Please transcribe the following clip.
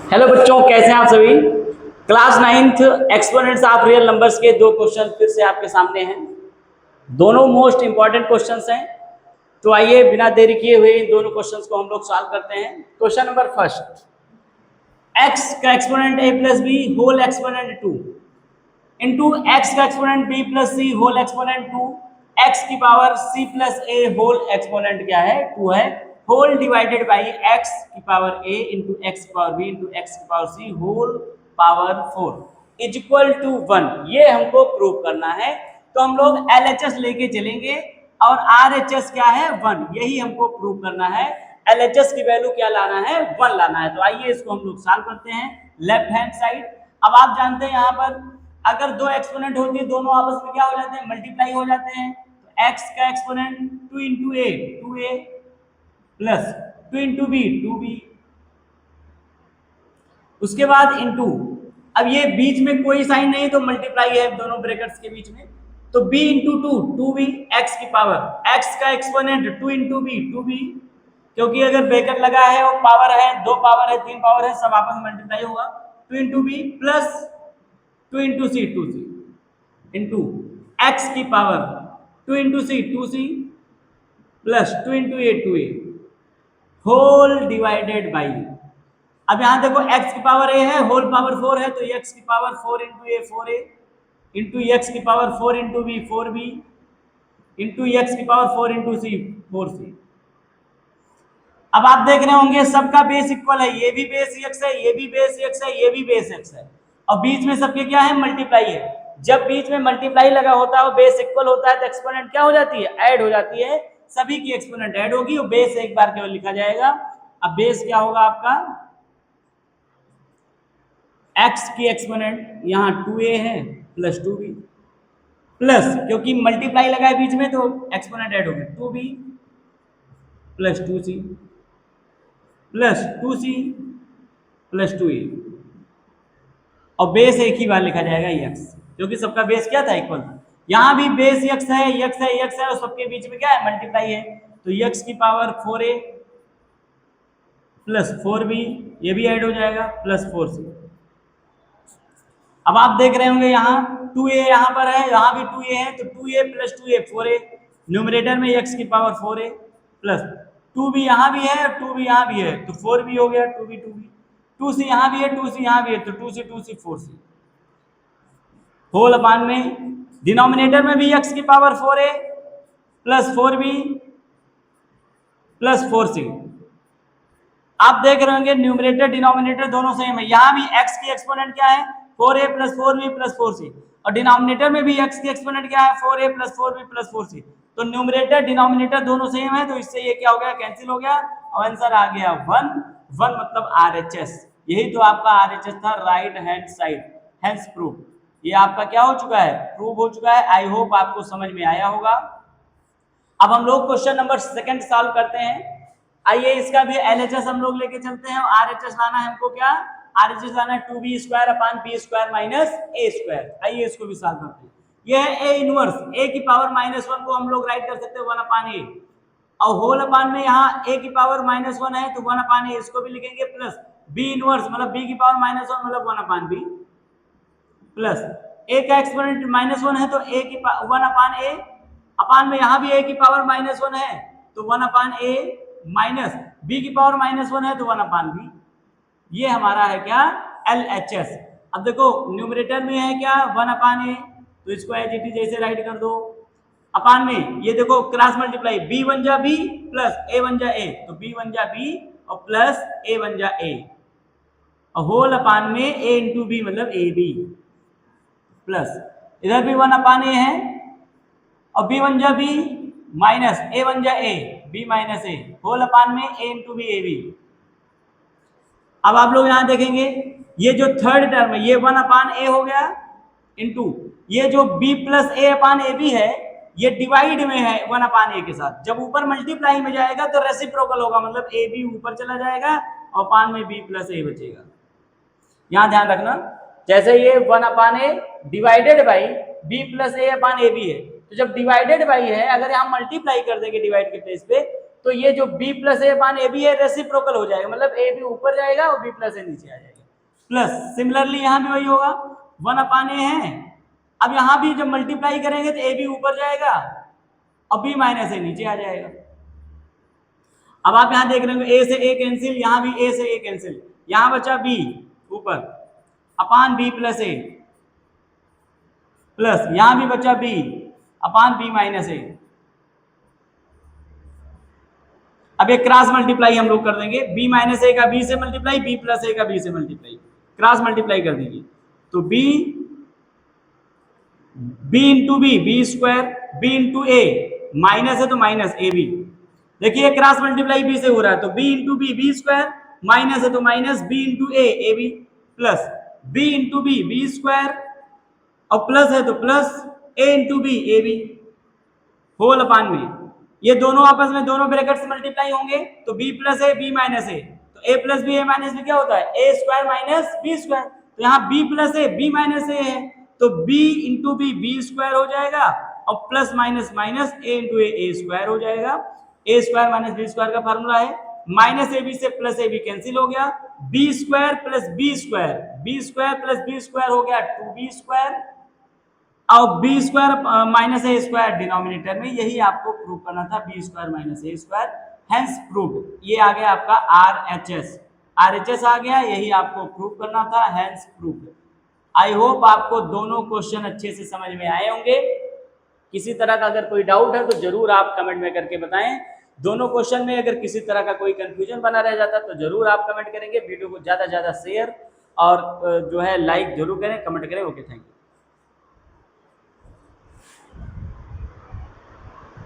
Hello बच्चों, कैसे हैं आप सभी। Class 9th exponents of real numbers के दो क्वेश्चन फिर से आपके सामने हैं। दोनों मोस्ट इंपॉर्टेंट क्वेश्चंस हैं। तो आइए बिना देरी किए हुए इन दोनों क्वेश्चंस को हम लोग सॉल्व करते हैं। क्वेश्चन नंबर फर्स्ट, x का exponent a plus b whole exponent 2 into x का exponent b plus c whole exponent 2 x की power c plus a whole exponent क्या है 2 है, होल डिवाइडेड बाई एक्स की पावर a इंटू एक्स की power b into x की power c whole power 4 is equal to 1। ये हमको prove करना है। तो हम लोग LHS लेके चलेंगे और RHS क्या है 1, यही हमको प्रूव करना है। LHS की वैल्यू क्या लाना है 1 लाना है। तो आइए इसको हम लोग सॉल्व करते हैं लेफ्ट हैंड साइड। अब आप जानते हैं यहाँ पर अगर दो एक्सपोनेंट होती है दोनों आपस में क्या हो जाते हैं, मल्टीप्लाई हो जाते हैं। तो x का exponent 2 into a 2a plus 2 into b 2b, उसके बाद इंटू, अब ये बीच में कोई साइन नहीं तो मल्टीप्लाई है दोनों ब्रैकेट्स के बीच में, तो b इंटू 2b एक्स की पावर, x का एक्सपोनेंट 2 इंटू बी 2b, क्योंकि अगर ब्रैकेट लगा है और पावर है, दो पावर है तीन पावर है, सब आपस में मल्टीप्लाई होगा। 2 into b plus 2 into c 2c into x की power 2 into c 2c plus 2 into a 2a whole divided by, अब यहां देखो x की पावर a है, होल पावर 4 है, तो x की power 4 into a 4a into x की power 4 into b 4b into x की पावर 4 इंटू सी 4c। अब आप देख रहे होंगे सबका बेस इक्वल है, ये भी बेस x है, ये भी बेस x है, ये भी बेस x है, और बीच में सबके क्या है मल्टीप्लाई है। जब बीच में मल्टीप्लाई लगा होता है और बेस इक्वल होता है तो एक्सपोनेंट क्या हो जाती है, ऐड हो जाती है। सभी की एक्सपोनेंट ऐड होगी और बेस एक बार केवल लिखा जाएगा। अब बेस क्या होगा आपका, x की एक्सपोनेंट यहाँ 2a है प्लस 2b प्लस, क्योंकि मल्टीप्लाई लगा है बीच में तो एक्सपोनेंट ऐड होगी, 2b plus 2c plus 2c plus 2a, और बेस एक ही बार लिखा जाएगा x, क्योंकि सबका बेस क्या था इक्वल था। यहाँ भी बेस x है x है x है और सबके बीच में क्या है मल्टीप्लाई है, तो x की पावर 4a प्लस 4b, ये भी ऐड हो जाएगा, प्लस 4c। अब आप देख रहे होंगे यहाँ 2a यहाँ पर है, यहाँ भी 2a है, तो 2a plus 2a 4a, numerator में x की पावर 4a प्लस 2b यहाँ भी है 2b यहाँ भी है, तो 4b हो गया 2b 2c यहाँ भी है 2c यहाँ भी है, तो 2c 4c होल अपान में डिनोमिनेटर में भी x की power 4a plus 4b plus 4c। आप देख रहे होंगे न्यूमरेटर डिनोमिनेटर दोनों सेम है, यहाँ भी x की एक्सपोनेंट क्या है 4a plus 4b plus 4c, और डिनोमिनेटर में भी x की एक्सपोनेंट क्या है 4a plus 4b plus 4c, तो न्यूमरेटर डिनोमिनेटर दोनों सेम है, तो इससे ये क्या हो गया कैंसिल हो गया और आंसर आ गया 1 1 मतलब RHS। यही तो आपका RHS था, right hand side, hence proof. ये आपका क्या हो चुका है, प्रूव हो चुका है। आई होप आपको समझ में आया होगा। अब हम लोग क्वेश्चन नंबर सेकंड सॉल्व करते हैं। आइए इसका भी LHS हम लोग लेके चलते हैं, और RHS लाना है हमको, क्या RHS लाना है 2b square upon b square minus a square. आइए इसको भी सॉल्व करते हैं। ये है a इनवर्स, a की पावर -1 को हम लोग राइट कर सकते हैं 1 अपान a, और होल अपान में यहाँ a की पावर -1 है तो 1 अपान a इसको भी लिखेंगे, प्लस b इनवर्स मतलब b की पावर -1 मतलब 1 अपान b, प्लस a का एक्सपोनेंट -1 है तो a की 1 अपान a अपान में यहाँ भी a की पावर -1 है तो 1 अपान a माइनस b की पावर -1 है तो 1 अपान b। ये हमारा है क्या LHS। अब देखो न्यूमरेटर में है क्या 1 अपान a, तो इसको एज इट इज जैसे राइट कर दो, अपान में ये देखो क्रॉस मल्टीप्लाई b बन जा b प्लस a बन जा a, तो b बन जा b और प्लस a बन जा a, और होल अपान में a इंटू b मतलब ab, प्लस इधर भी 1 अपान a है और b बन जा b माइनस a बन जा a b minus a, whole upon में a into B a b. अब आप लोग यहाँ देखेंगे ये जो थर्ड टर्म है ये 1 अपान a हो गया, इंटू ये जो b plus a upon A B है ये डिवाइड में है 1 अपान a के साथ, जब ऊपर मल्टीप्लाई में जाएगा तो रेसिप्रोकल होगा, मतलब a b ऊपर चला जाएगा और अपान में b प्लस a बचेगा। यहाँ ध्यान रखना, जैसे ये 1 upon a divided by b plus a upon A B है, तो जब डिवाइडेड बाई है अगर हम मल्टीप्लाई कर देंगे डिवाइड के प्लेस पे तो ये जो b plus a upon A B है रेसिप्रोकल हो जाएगा, मतलब a b ऊपर जाएगा और b प्लस a नीचे आ जाएगा। प्लस सिमिलरली यहाँ भी वही होगा 1/a है। अब यहाँ भी जब मल्टीप्लाई करेंगे तो a भी ऊपर जाएगा और b माइनस a नीचे आ जाएगा। अब आप यहाँ देख रहे हो a से a कैंसिल, यहाँ भी a से a कैंसिल, यहाँ बचा b ऊपर अपान b प्लस a प्लस यहाँ भी बचा b upon b minus a। अब एक क्रॉस मल्टीप्लाई हम लोग कर देंगे, b माइनस a का b से मल्टीप्लाई, b प्लस a का b से मल्टीप्लाई, क्रॉस मल्टीप्लाई कर दीजिए तो b into B square, b into a minus है तो माइनस ए बी। देखिए क्रॉस मल्टीप्लाई b से हो रहा है तो b into B square, minus है तो minus b into A B, plus b into B square और प्लस है तो plus a into B a B whole upon में। ये दोनों आपस में दोनों ब्रैकेट से मल्टीप्लाई होंगे तो b plus a b minus a, तो a plus b a minus b क्या होता है a square minus b square. तो यहाँ b plus a b minus a है तो b इंटू बी स्क्वायर हो जाएगा और plus minus minus a into a square हो जाएगा। a square minus b square का फॉर्मूला है, माइनस ए बी से प्लस ए बी कैंसिल हो गया, b square plus B square, B square plus B square हो गया 2b स्क्वायर और B square minus A square denominator में, यही आपको प्रूव करना था B square minus A square, hence proved. ये आ गया आपका आरएचएस आ गया, यही आपको प्रूव करना था, हेंस प्रूव्ड। आई होप आपको दोनों क्वेश्चन अच्छे से समझ में आए होंगे। किसी तरह का अगर कोई डाउट है तो जरूर आप कमेंट में करके बताएं। दोनों क्वेश्चन में अगर किसी तरह का कोई कंफ्यूजन बना रह जाता तो जरूर आप कमेंट करेंगे। वीडियो को ज़्यादा से ज़्यादा शेयर और जो है लाइक जरूर करें, कमेंट करें। Okay, thank you.